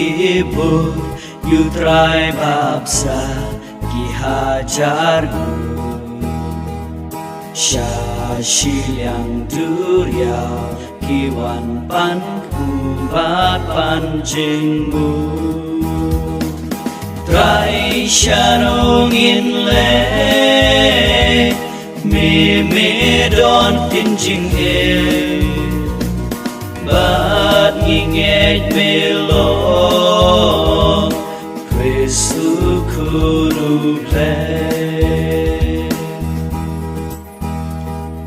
menghibur Yutrai babsa ki hajarku Syashiliang duriau kiwan panku bat panjingmu Trai shanongin le me don tinjing bat ngingej melo Kristu kuruble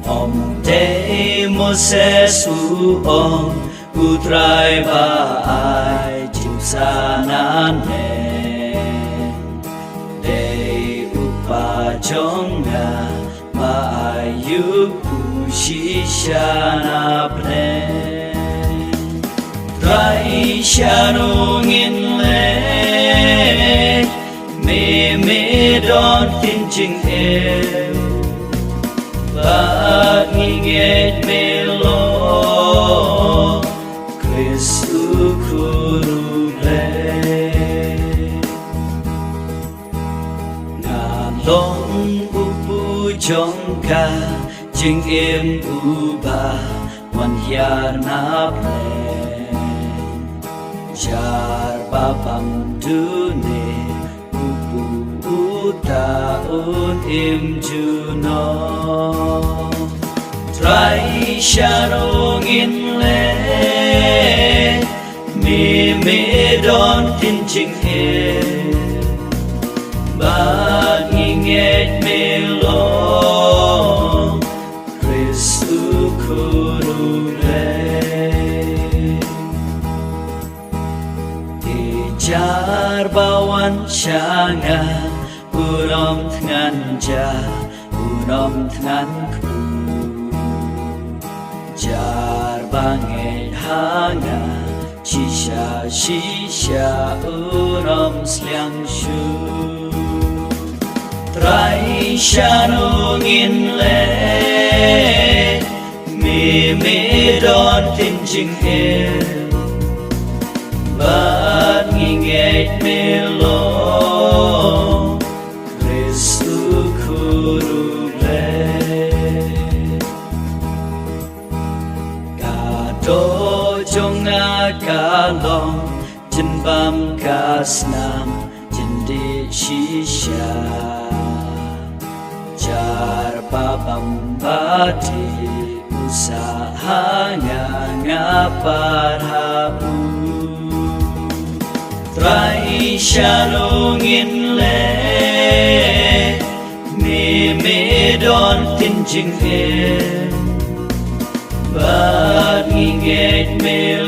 Om te Moses uong utrai baai jimsanane de upajonga maayu kushishana ple Trai shanongin le me don tinjing bat ngingej melo Kristu kuruble ngalong upu jongka jing im uba wan hiar na ple jar babam dune upu utaun im juno Trai shanongin le me don tinjing bat ngingej melo Kristu kuruble Tijar bawan syanga unom tnganja unom tnganku Jar bangej hanga shisha unom sliang shu Trai shanongin le me don tinjing bat ngingej melo Kristu kuruble Kado jonga kalong jenbam kasnam jendi shisha jar babam bati usahanya ngaparhapu Trai shanongin le me don tinjing bat ngingej melo